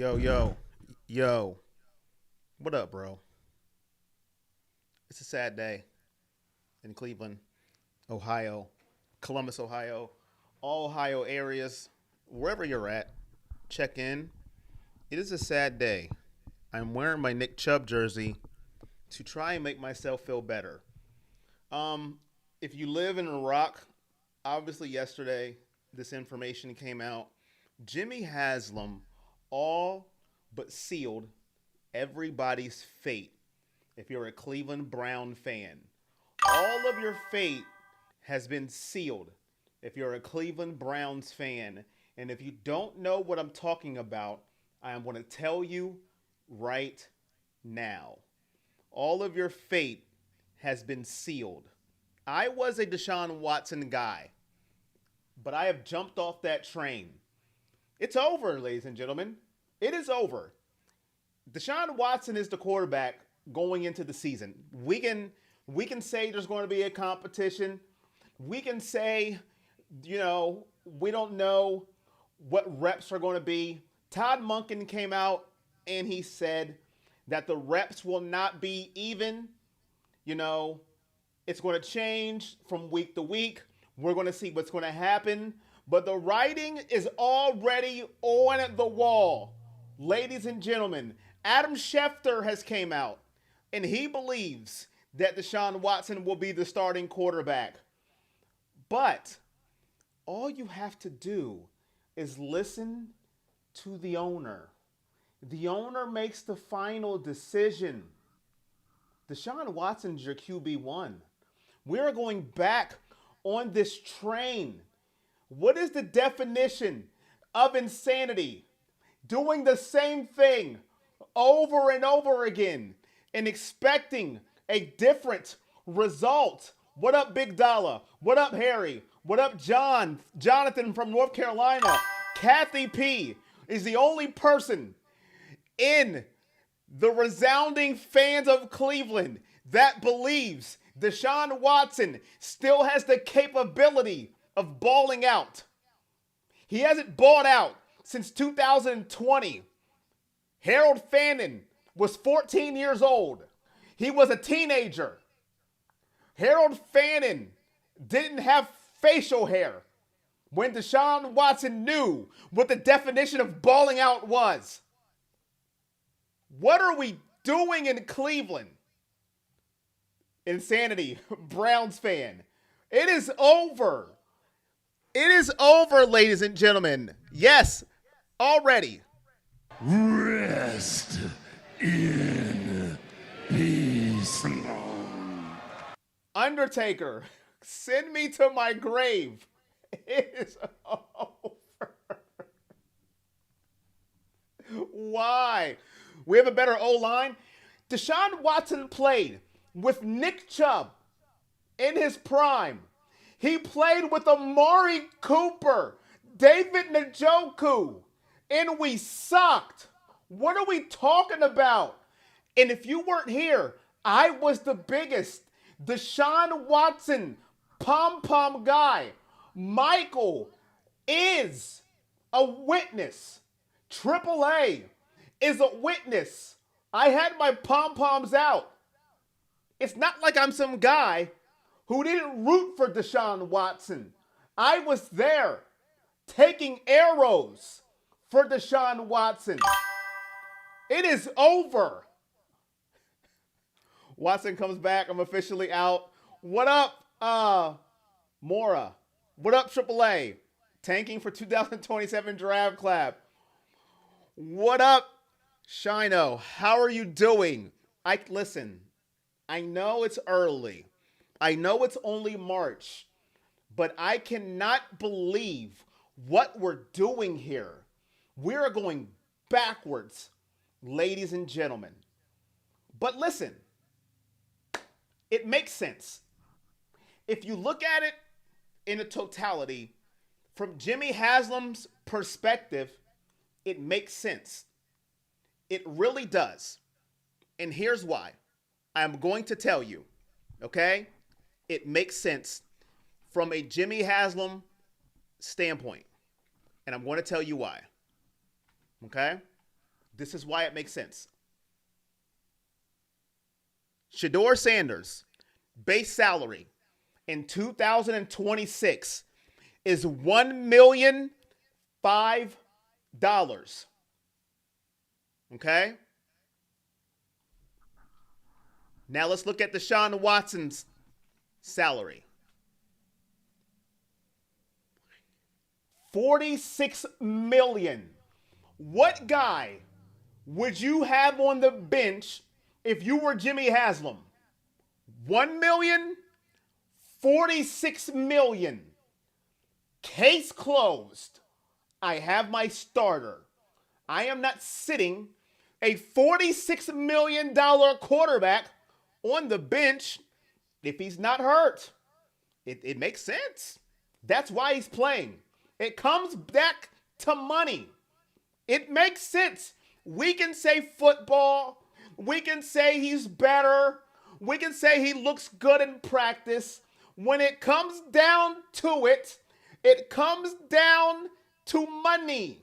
Yo, yo, yo. What up, bro? It's a sad day in Cleveland, Ohio, Columbus, Ohio, all Ohio areas, wherever you're at. Check in. It is a sad day. I'm wearing my Nick Chubb jersey to try and make myself feel better. Um, if you live in Iraq, obviously yesterday this information came out. Jimmy Haslam all but sealed everybody's fate if you're a Cleveland Brown fan. All of your fate has been sealed if you're a Cleveland Browns fan. And if you don't know what I'm talking about, I am going to tell you right now. All of your fate has been sealed. I was a Deshaun Watson guy, but I have jumped off that train. It's over, ladies and gentlemen. It is over. Deshaun Watson is the quarterback going into the season. We can say there's going to be a competition. We can say, we don't know what reps are going to be. Todd Monken came out and he said that the reps will not be even. It's going to change from week to week. We're going to see what's going to happen. But the writing is already on the wall. Ladies and gentlemen, Adam Schefter has came out and he believes that Deshaun Watson will be the starting quarterback. But all you have to do is listen to the owner. The owner makes the final decision. Deshaun Watson's your QB1. We're going back on this train. What is the definition of insanity? Doing the same thing over and over again and expecting a different result. What up, Big Dollar? What up, Harry? What up, Jonathan from North Carolina? Kathy P is the only person in the resounding fans of Cleveland that believes Deshaun Watson still has the capability of balling out. He hasn't balled out since 2020. Harold Fannin was 14 years old. He was a teenager. Harold Fannin didn't have facial hair when Deshaun Watson knew what the definition of balling out was. What are we doing in Cleveland? Insanity, Browns fan. It is over. It is over, ladies and gentlemen. Yes, already. Rest in peace. Undertaker, send me to my grave. It is over. Why? We have a better O-line. Deshaun Watson played with Nick Chubb in his prime. He played with Amari Cooper, David Njoku, and we sucked. What are we talking about? And if you weren't here, I was the biggest Deshaun Watson pom-pom guy. Michael is a witness. Triple A is a witness. I had my pom-poms out. It's not like I'm some guy who didn't root for Deshaun Watson. I was there taking arrows for Deshaun Watson. It is over. Watson comes back. I'm officially out. What up, Mora? What up, Triple A? Tanking for 2027 draft clap. What up, Shino? How are you doing? Listen, I know it's early. I know it's only March, but I cannot believe what we're doing here. We are going backwards, ladies and gentlemen. But listen, it makes sense. If you look at it in a totality, from Jimmy Haslam's perspective, it makes sense. It really does. And here's why. I'm going to tell you, okay? It makes sense from a Jimmy Haslam standpoint. And I'm going to tell you why. Okay? This is why it makes sense. Shedeur Sanders, base salary in 2026 is $1,005,000. Okay? Now let's look at Deshaun Watson's salary. $46 million. What guy would you have on the bench if you were Jimmy Haslam? 1 million, 46 million. Case closed. I have my starter. I am not sitting a $46 million quarterback on the bench if he's not hurt. It makes sense. That's why he's playing. It comes back to money. It makes sense. We can say football. We can say he's better. We can say he looks good in practice. When it comes down to it, it comes down to money,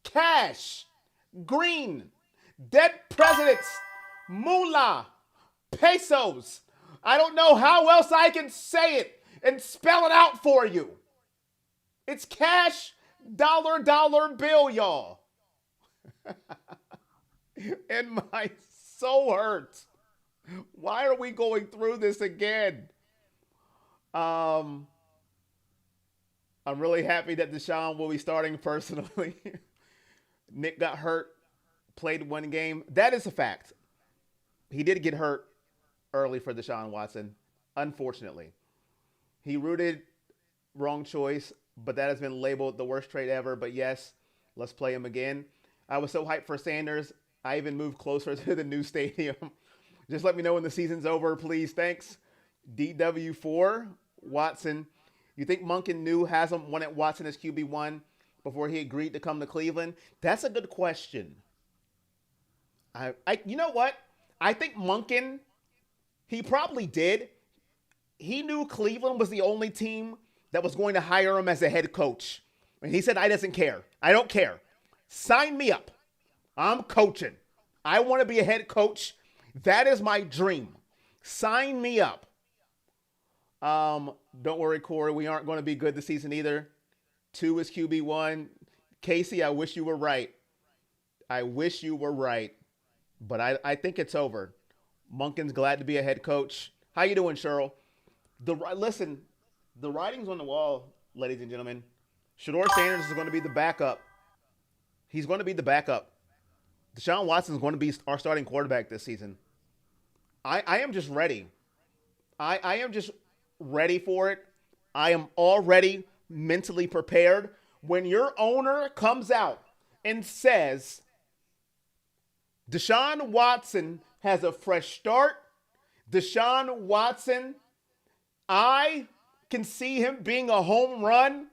cash, green, dead presidents, moolah, pesos. I don't know how else I can say it and spell it out for you. It's cash, dollar bill, y'all. And my soul hurts. Why are we going through this again? I'm really happy that Deshaun will be starting personally. Nick got hurt, played one game. That is a fact. He did get hurt early for Deshaun Watson, unfortunately. He rooted wrong choice, but that has been labeled the worst trade ever. But yes, let's play him again. I was so hyped for Sanders, I even moved closer to the new stadium. Just let me know when the season's over, please. Thanks. DW4, Watson. You think Monken knew Haslam wanted Watson as QB1 before he agreed to come to Cleveland? That's a good question. You know what? I think Monken, he probably did. He knew Cleveland was the only team that was going to hire him as a head coach. And he said, I don't care. Sign me up. I'm coaching. I want to be a head coach. That is my dream. Sign me up. Don't worry, Corey. We aren't going to be good this season either. 2 is QB1. Casey, I wish you were right. But I think it's over. Monken's glad to be a head coach. How you doing, Cheryl? Listen, the writing's on the wall, ladies and gentlemen. Shedeur Sanders is going to be the backup. He's going to be the backup. Deshaun Watson is going to be our starting quarterback this season. I am just ready. I am just ready for it. I am already mentally prepared. When your owner comes out and says, Deshaun Watson has a fresh start. Deshaun Watson, I can see him being a home run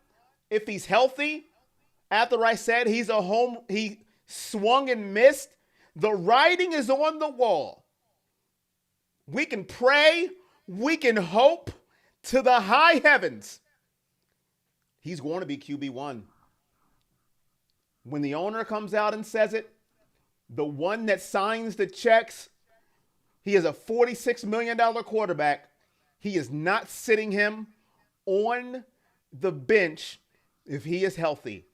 if he's healthy. After I said he swung and missed, the writing is on the wall. We can pray, we can hope to the high heavens. He's going to be QB1. When the owner comes out and says it, the one that signs the checks, he is a $46 million quarterback. He is not sitting him on the bench if he is healthy.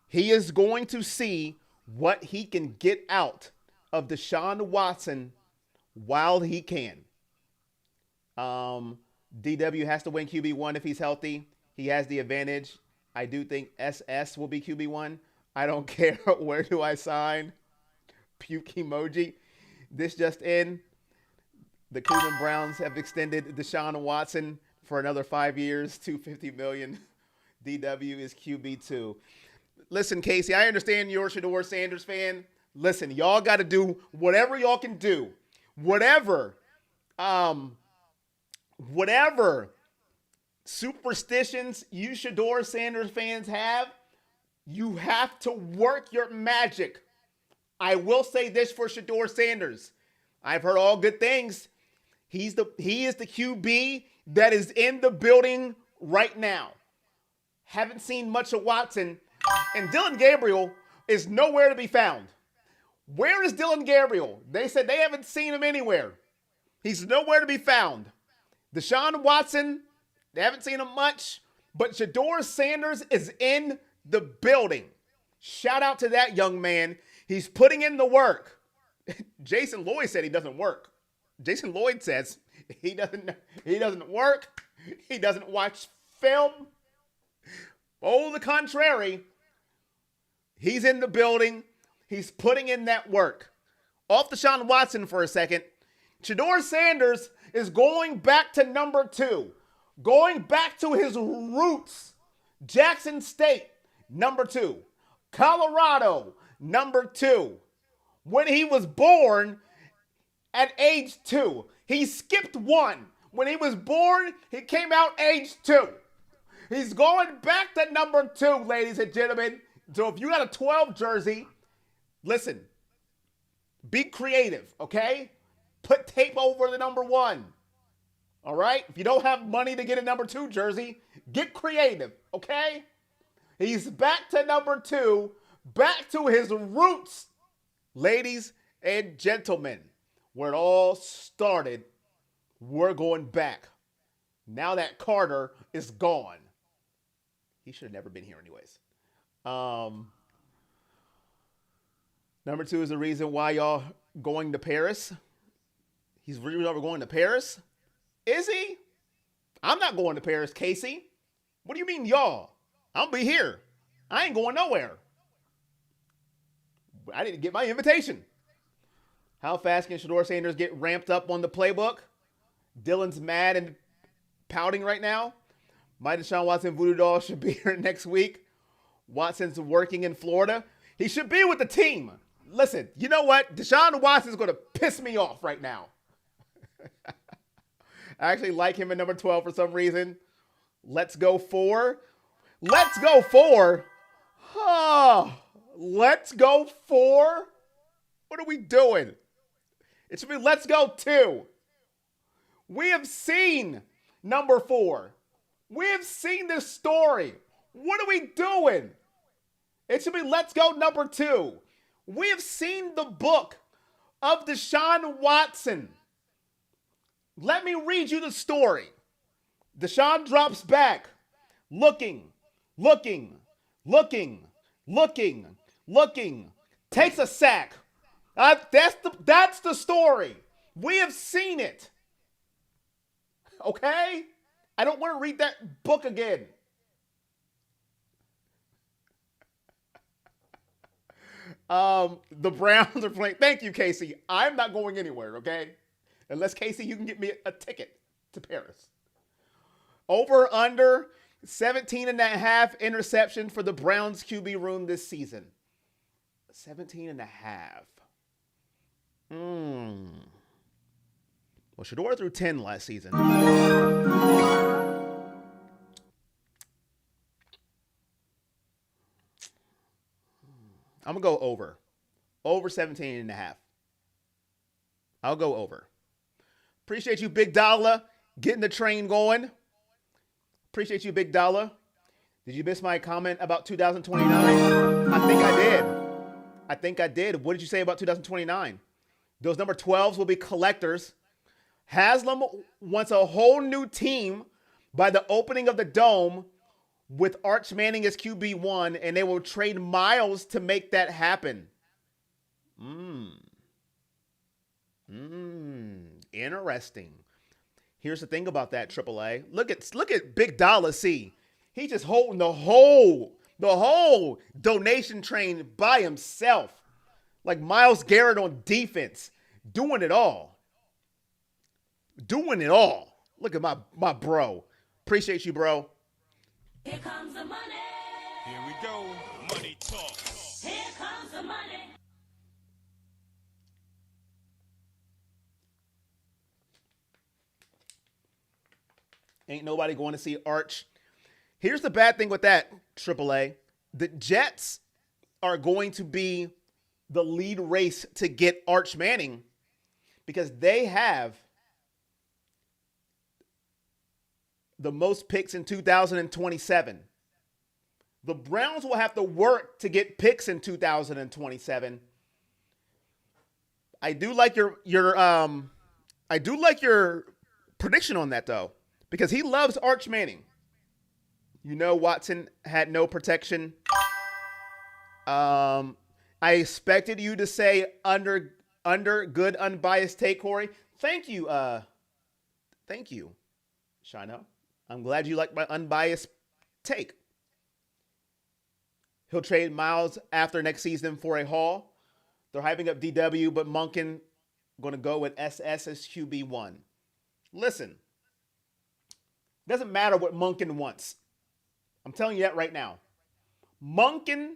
He is going to see what he can get out of Deshaun Watson while he can. DW has to win QB1 if he's healthy. He has the advantage. I do think SS will be QB1. I don't care. Where do I sign? Puke emoji. This just in. The Cleveland Browns have extended Deshaun Watson for another 5 years, $250 million. DW is QB2. Listen, Casey, I understand you're a Shedeur Sanders fan. Listen, y'all got to do whatever y'all can do. Whatever superstitions you Shedeur Sanders fans have, you have to work your magic. I will say this for Shedeur Sanders. I've heard all good things. He is the QB that is in the building right now. Haven't seen much of Watson. And Dylan Gabriel is nowhere to be found. Where is Dylan Gabriel? They said they haven't seen him anywhere. He's nowhere to be found. Deshaun Watson, they haven't seen him much, but Shedeur Sanders is in the building. Shout out to that young man. He's putting in the work. Jason Lloyd said he doesn't work. Jason Lloyd says he doesn't work. He doesn't watch film. Oh, the contrary. He's in the building. He's putting in that work. Off Deshaun Watson for a second. Shedeur Sanders is going back to number 2. Going back to his roots. Jackson State, number 2. Colorado, number 2. When he was born at age 2. He skipped 1. When he was born, he came out age 2. He's going back to number 2, ladies and gentlemen. So if you got a 12 jersey, listen, be creative, okay? Put tape over the number 1. All right? If you don't have money to get a number 2 jersey, get creative, okay? He's back to number 2, back to his roots, ladies and gentlemen. Where it all started, we're going back. Now that Carter is gone. He should have never been here anyways. Number 2 is the reason why y'all going to Paris. He's really over going to Paris? Is he? I'm not going to Paris, Casey. What do you mean, y'all? I'll be here. I ain't going nowhere. I didn't get my invitation. How fast can Shedeur Sanders get ramped up on the playbook? Dylan's mad and pouting right now. My Deshaun Watson voodoo doll should be here next week. Watson's working in Florida. He should be with the team. Listen, you know what? Deshaun Watson's going to piss me off right now. I actually like him at number 12 for some reason. Let's go 4. Let's go 4. Oh, let's go 4. What are we doing? It should be let's go 2. We have seen number 4. We have seen this story. What are we doing? It should be let's go number 2. We have seen the book of Deshaun Watson. Let me read you the story. Deshaun drops back, looking, takes a sack. That's the story. We have seen it. Okay? I don't want to read that book again. The Browns are playing. Thank you, Casey. I'm not going anywhere, okay? Unless, Casey, you can get me a ticket to Paris. Over under 17.5 interception for the Browns QB room this season. 17.5. Well, Shedeur threw 10 last season. I'm going to go over. Over 17.5. I'll go over. Appreciate you, Big Dollar, getting the train going. Appreciate you, Big Dollar. Did you miss my comment about 2029? I think I did. What did you say about 2029? Those number 12s will be collectors. Haslam wants a whole new team by the opening of the Dome with Arch Manning as QB1, and they will trade Miles to make that happen. Interesting. Here's the thing about that, AAA. Look at Big Dollar C. He's just holding the whole donation train by himself. Like Myles Garrett on defense. Doing it all. Look at my bro. Appreciate you, bro. Here comes the money. Here we go. Money talk. Here comes the money. Ain't nobody going to see Arch. Here's the bad thing with that, AAA. The Jets are going to be the lead race to get Arch Manning because they have the most picks in 2027. The Browns will have to work to get picks in 2027. I do like your prediction on that though, because he loves Arch Manning. You know, Watson had no protection. I expected you to say under good unbiased take, Corey. Thank you. Thank you, Shino. I'm glad you like my unbiased take. He'll trade Miles after next season for a haul. They're hyping up DW, but Monken going to go with SS as QB1. Listen, doesn't matter what Monken wants. I'm telling you that right now. Monken,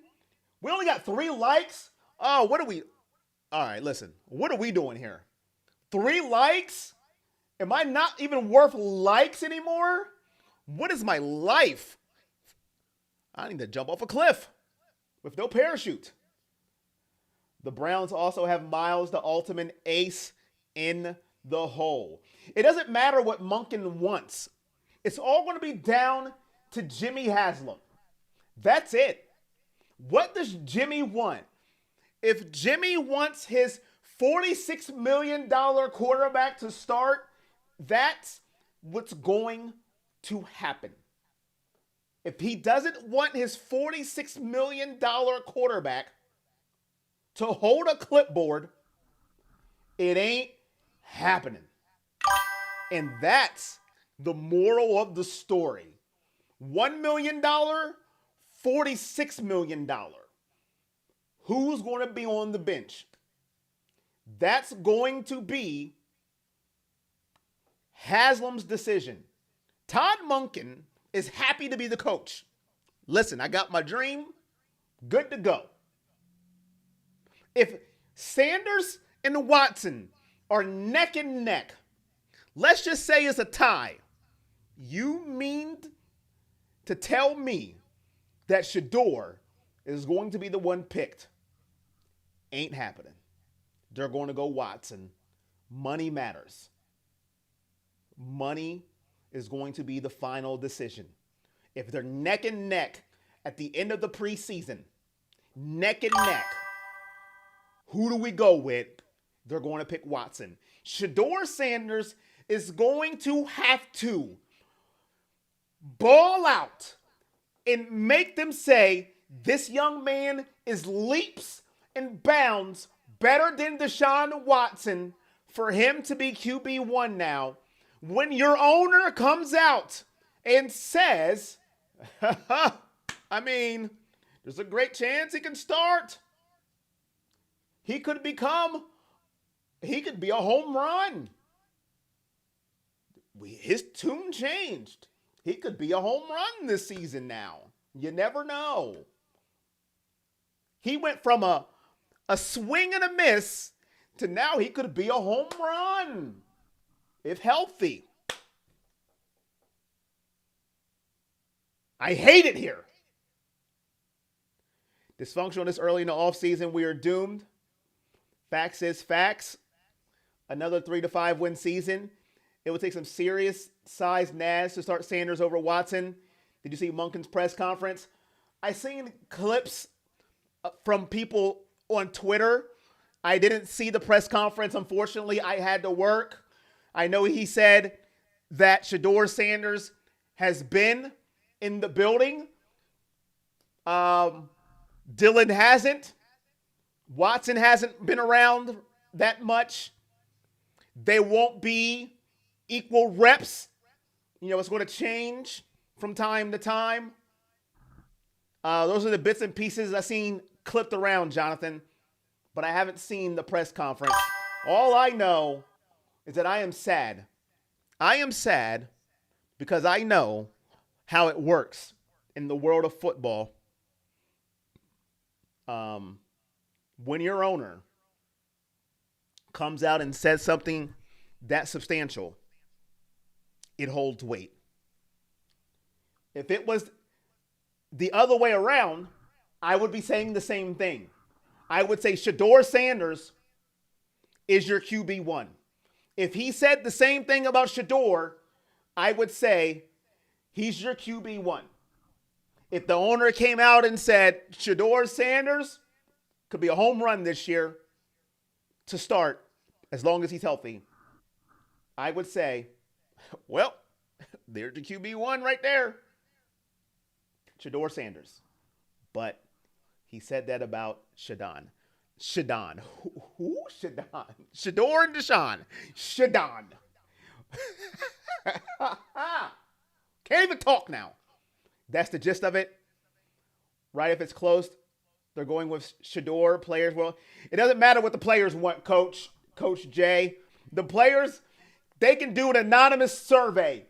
we only got 3 likes. Oh, what are we? All right, listen. What are we doing here? 3 likes? Am I not even worth likes anymore? What is my life? I need to jump off a cliff with no parachute. The Browns also have Miles, the ultimate ace, in the hole. It doesn't matter what Monken wants. It's all going to be down to Jimmy Haslam. That's it. What does Jimmy want? If Jimmy wants his $46 million quarterback to start, that's what's going to happen. If he doesn't want his $46 million quarterback to hold a clipboard, it ain't happening. And that's the moral of the story. $1 million, $46 million. Who's going to be on the bench? That's going to be Haslam's decision. Todd Monken is happy to be the coach. Listen, I got my dream. Good to go. If Sanders and Watson are neck and neck, let's just say it's a tie. You mean to tell me that Shador is going to be the one picked? Ain't happening. They're going to go Watson. Money matters. Money is going to be the final decision. If they're neck and neck at the end of the preseason, neck and neck, who do we go with? They're going to pick Watson. Shador Sanders is going to have to ball out and make them say, this young man is leaps and bounds better than Deshaun Watson for him to be QB1 now. When your owner comes out and says, I mean, there's a great chance he can start. He could be a home run. His tune changed. He could be a home run this season now. You never know. He went from a swing and a miss to now he could be a home run if healthy. I hate it here. Dysfunctional this early in the offseason. We are doomed. Facts is facts. Another 3 to 5 win season. It would take some serious size nads to start Sanders over Watson. Did you see Monken's press conference? I seen clips from people on Twitter. I didn't see the press conference. Unfortunately, I had to work. I know he said that Shador Sanders has been in the building. Dylan hasn't. Watson hasn't been around that much. They won't be equal reps. You know, it's going to change from time to time. Those are the bits and pieces I've seen clipped around, Jonathan. But I haven't seen the press conference. All I know is that I am sad. I am sad because I know how it works in the world of football. When your owner comes out and says something that substantial, it holds weight. If it was the other way around, I would be saying the same thing. I would say Shador Sanders is your QB1. If he said the same thing about Shador, I would say he's your QB1. If the owner came out and said Shador Sanders could be a home run this year, to start, as long as he's healthy, I would say, well, there's the QB1 right there. Shedeur Sanders. But he said that about Shadon. Shadon. Who? Shadon. Shedeur and Deshaun. Shadon. Can't even talk now. That's the gist of it. Right, if it's close, they're going with Shedeur players. Well, it doesn't matter what the players want, Coach Jay. The players, they can do an anonymous survey,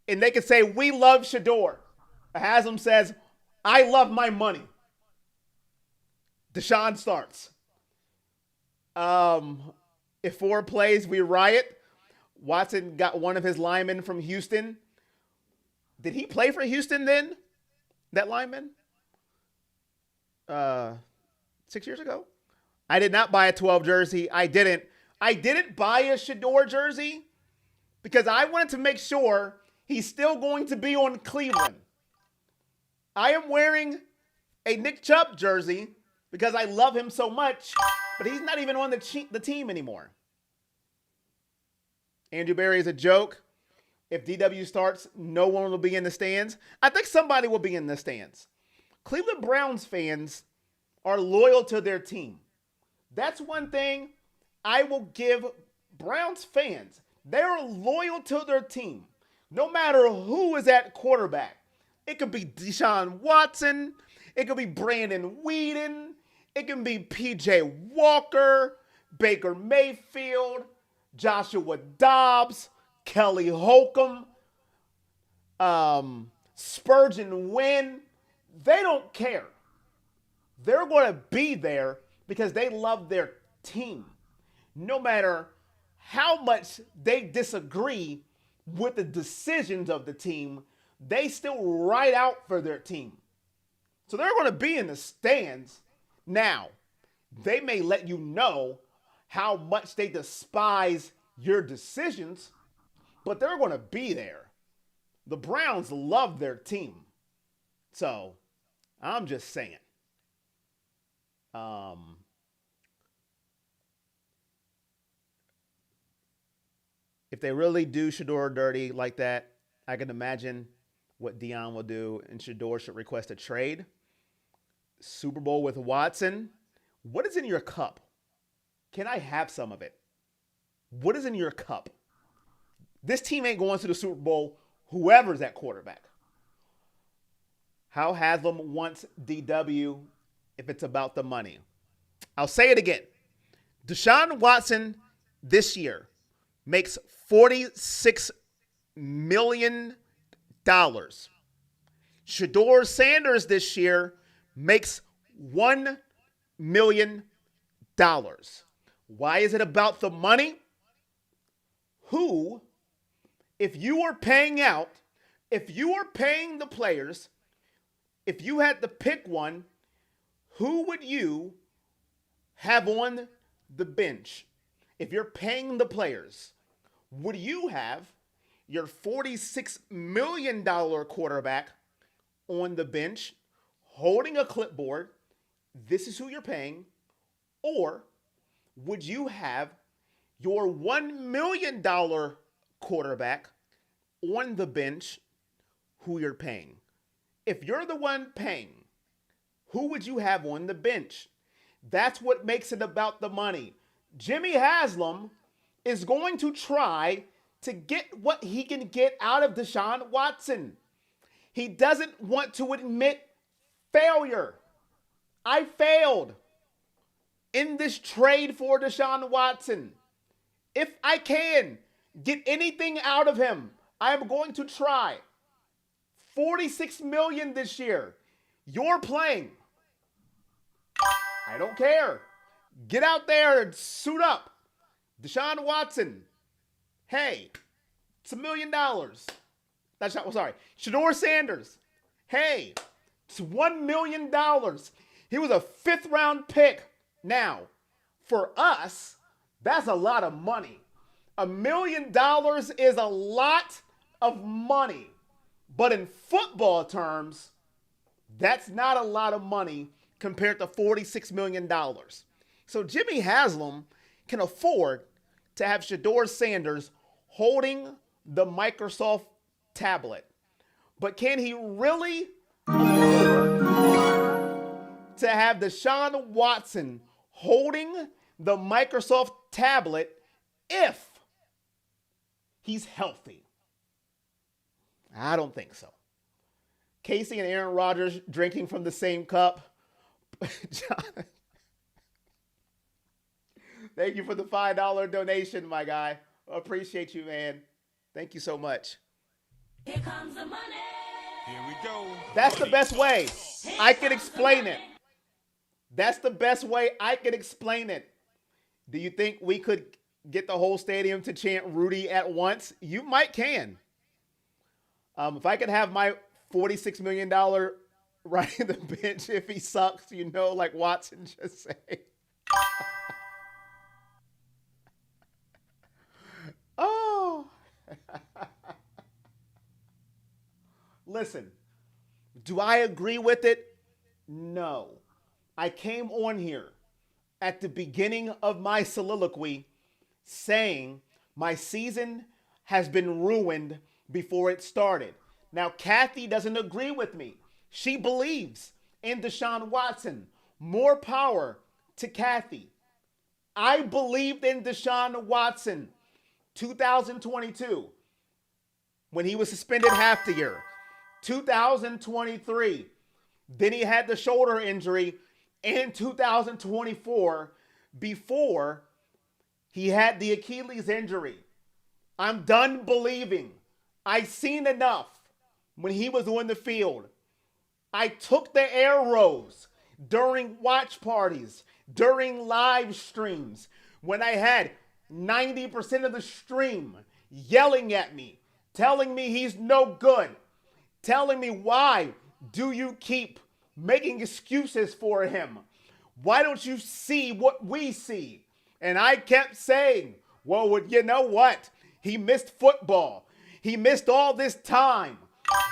and they can say, we love Shedeur. Haslam says, I love my money. Deshaun starts. If 4 plays, we riot. Watson got one of his linemen from Houston. Did he play for Houston then? That lineman? 6 years ago? I did not buy a 12 jersey. I didn't buy a Shedeur jersey because I wanted to make sure he's still going to be on Cleveland. I am wearing a Nick Chubb jersey because I love him so much, but he's not even on the team anymore. Andrew Berry is a joke. If DW starts, no one will be in the stands. I think somebody will be in the stands. Cleveland Browns fans are loyal to their team. That's one thing I will give Browns fans. They're loyal to their team, no matter who is at quarterback. It could be Deshaun Watson. It could be Brandon Weeden. It can be P.J. Walker, Baker Mayfield, Joshua Dobbs, Kelly Holcomb, Spurgeon Wynn. They don't care. They're going to be there because they love their team. No matter how much they disagree with the decisions of the team, they still ride out for their team. So they're going to be in the stands. Now, they may let you know how much they despise your decisions, but they're going to be there. The Browns love their team. So, I'm just saying. If they really do Shedeur dirty like that, I can imagine what Deion will do, and Shedeur should request a trade. Super Bowl with Watson. What is in your cup? Can I have some of it? What is in your cup? This team ain't going to the Super Bowl, whoever's at quarterback. How Haslam wants DW if it's about the money. I'll say it again. Deshaun Watson this year makes $46 million. Shedeur Sanders this year makes $1 million. Why is it about the money? Who, if you were paying out, if you were paying the players, if you had to pick one, who would you have on the bench? If you're paying the players, would you have your $46 million quarterback on the bench holding a clipboard? This is who you're paying. Or would you have your $1 million quarterback on the bench who you're paying? If you're the one paying, who would you have on the bench? That's what makes it about the money. Jimmy Haslam is going to try to get what he can get out of Deshaun Watson. He doesn't want to admit failure. I failed in this trade for Deshaun Watson. If I can get anything out of him, I am going to try. $46 million this year. You're playing. I don't care. Get out there and suit up. Deshaun Watson. Hey, it's $1 million. That's not, sorry. Shedeur Sanders. Hey, it's $1 million. He was a 5th round pick. Now, for us, that's a lot of money. $1 million is a lot of money. But in football terms, that's not a lot of money compared to $46 million. So Jimmy Haslam can afford to have Shedeur Sanders holding the Microsoft tablet. But can he really afford to have Deshaun Watson holding the Microsoft tablet if he's healthy? I don't think so. Casey and Aaron Rodgers drinking from the same cup. John, thank you for the $5 donation, my guy. Appreciate you, man. Thank you so much. Here comes the money. Here we go. That's the best way I can explain it. That's the best way I can explain it. Do you think we could get the whole stadium to chant Rudy at once? You might can. If I could have my $46 million riding the bench if he sucks, like Watson just say. Oh. Listen, do I agree with it? No. I came on here at the beginning of my soliloquy saying my season has been ruined before it started. Now, Kathy doesn't agree with me. She believes in Deshaun Watson. More power to Kathy. I believed in Deshaun Watson 2022 when he was suspended half the year. 2023, then he had the shoulder injury in 2024 before he had the Achilles injury. I'm done believing. I seen enough when he was on the field. I took the arrows during watch parties, during live streams, when I had 90% of the stream yelling at me, telling me he's no good, telling me, why do you keep making excuses for him? Why don't you see what we see? And I kept saying, well, you know what? He missed football. He missed all this time.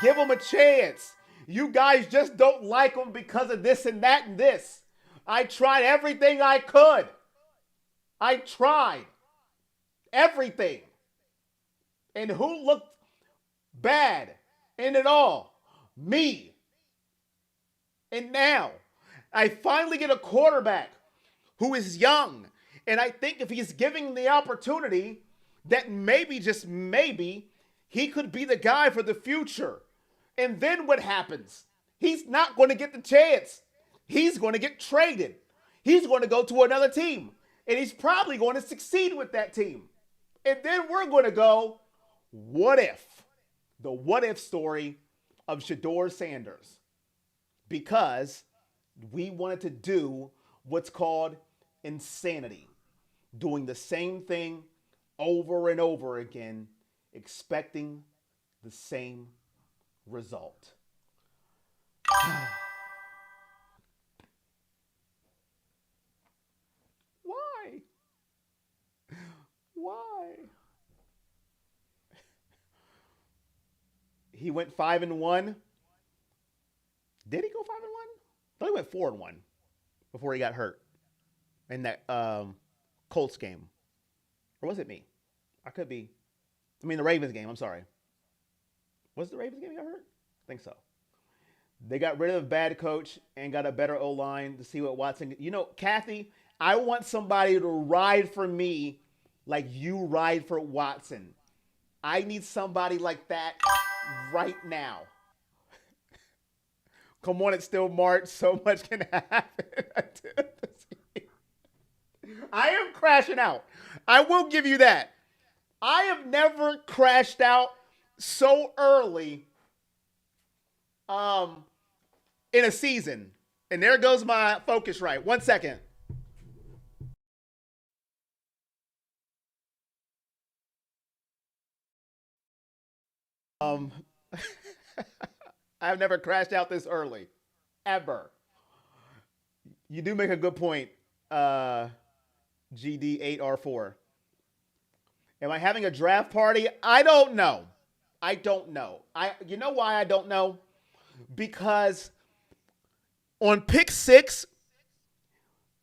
Give him a chance. You guys just don't like him because of this and that and this. I tried everything I could. I tried everything. And who looked bad in it all? Me. And now I finally get a quarterback who is young. And I think if he's giving the opportunity, that maybe, just maybe, he could be the guy for the future. And then what happens? He's not going to get the chance. He's going to get traded. He's going to go to another team. And he's probably going to succeed with that team. And then we're going to go, what if? The what if story of Shedeur Sanders. Because we wanted to do what's called insanity. Doing the same thing over and over again, expecting the same result. Why? Why? He went 5-1. Did he go 5-1? I thought he went 4-1 before he got hurt in that Colts game. Or was it me? I could be. I mean, the Ravens game. I'm sorry. Was it the Ravens game he got hurt? I think so. They got rid of a bad coach and got a better O-line to see what Watson. Kathy, I want somebody to ride for me like you ride for Watson. I need somebody like that right now. Come on, it's still March. So much can happen. I am crashing out. I will give you that. I have never crashed out so early in a season. And there goes my focus right. 1 second. I've never crashed out this early. Ever. You do make a good point, GD8R4. Am I having a draft party? I don't know. You know why I don't know? Because on pick 6,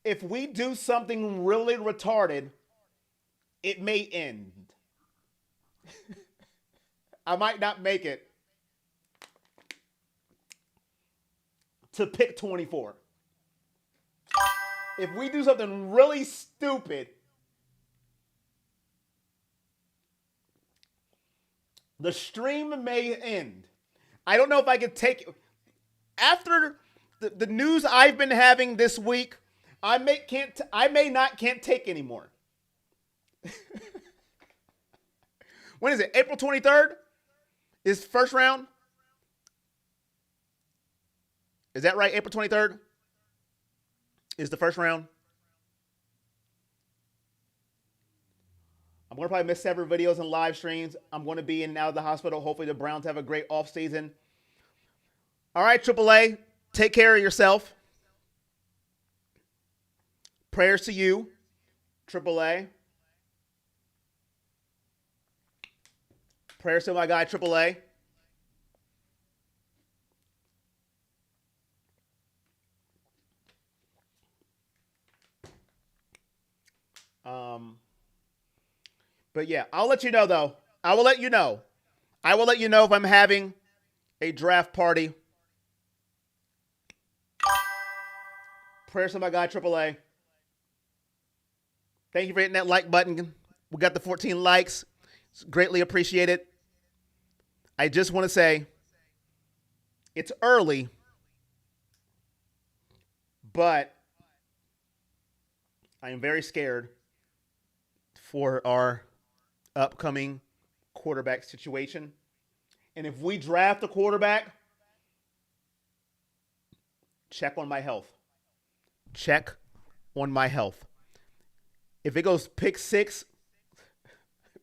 if we do something really retarded, it may end. I might not make it to pick 24. If we do something really stupid, the stream may end. I don't know if I can take after the news I've been having this week. I may can't take anymore. When is it? April 23rd is first round. Is that right? April 23rd is the first round. I'm going to probably miss several videos and live streams. I'm going to be in and out of the hospital. Hopefully the Browns have a great offseason. All right, AAA, take care of yourself. Prayers to you, AAA. Prayers to my guy, AAA. But yeah, I'll let you know though. I will let you know. I will let you know if I'm having a draft party. Prayers to my guy, AAA. Thank you for hitting that like button. We got the 14 likes. It's greatly appreciated. I just want to say it's early, but I am very scared for our upcoming quarterback situation. And if we draft a quarterback, check on my health. Check on my health. If it goes pick 6,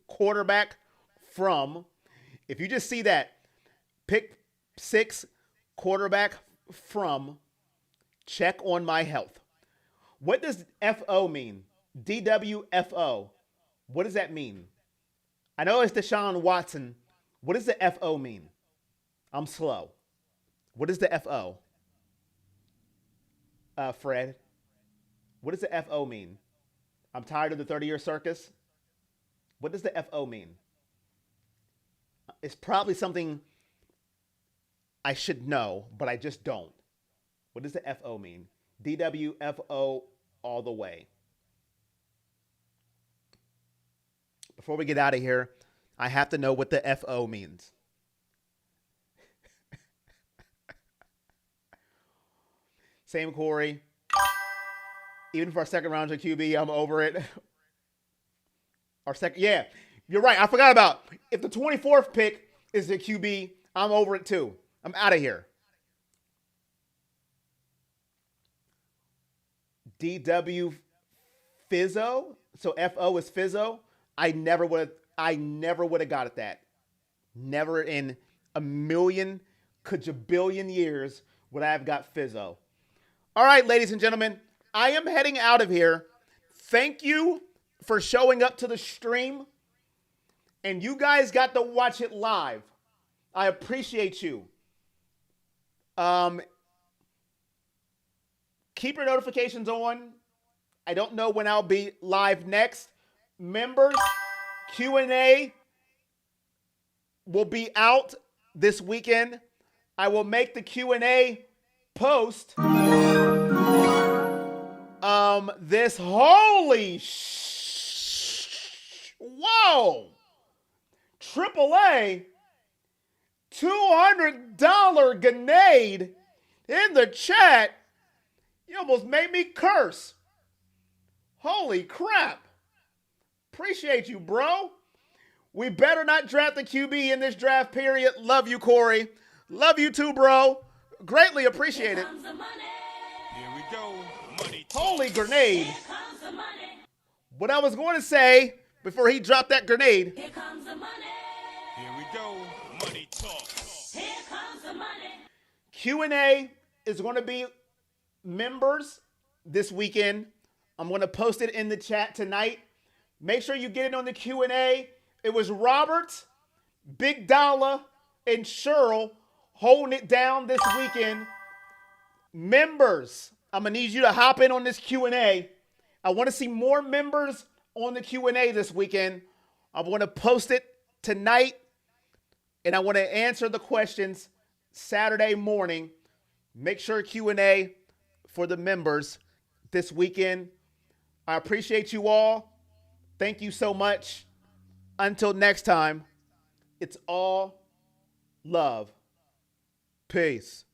quarterback from, if you just see that, pick 6, quarterback from, check on my health. What does FO mean? DWFO. What does that mean? I know it's Deshaun Watson. What does the FO mean? I'm slow. What is the FO? Fred. What does the FO mean? I'm tired of the 30-year circus. What does the FO mean? It's probably something I should know, but I just don't. What does the FO mean? DWFO all the way. Before we get out of here, I have to know what the FO means. Same Corey. Even for our second round of QB, I'm over it. Yeah, you're right. I forgot about if the 24th pick is the QB, I'm over it too. I'm out of here. DW Fizzo. So FO is Fizzo. I never would have got at that. Never in a million, kajabillion years would I have got Fizzo. All right, ladies and gentlemen, I am heading out of here. Thank you for showing up to the stream. And you guys got to watch it live. I appreciate you. Keep your notifications on. I don't know when I'll be live next. Members, Q&A will be out this weekend. I will make the Q&A post. This whoa, AAA, $200 grenade in the chat. You almost made me curse. Holy crap. Appreciate you, bro. We better not draft the QB in this draft period. Love you, Corey. Love you too, bro. Greatly appreciate it. Here comes the money. Here we go. Money talk. Holy grenade. Here comes the money. What I was going to say before he dropped that grenade. Here comes the money. Here we go. Money talk. Here comes the money. Q&A is going to be members this weekend. I'm going to post it in the chat tonight. Make sure you get it on the Q&A. It was Robert, Big Dollar, and Cheryl holding it down this weekend. Members, I'm going to need you to hop in on this Q&A. I want to see more members on the Q&A this weekend. I want to post it tonight, and I want to answer the questions Saturday morning. Make sure Q&A for the members this weekend. I appreciate you all. Thank you so much. Until next time, it's all love. Peace.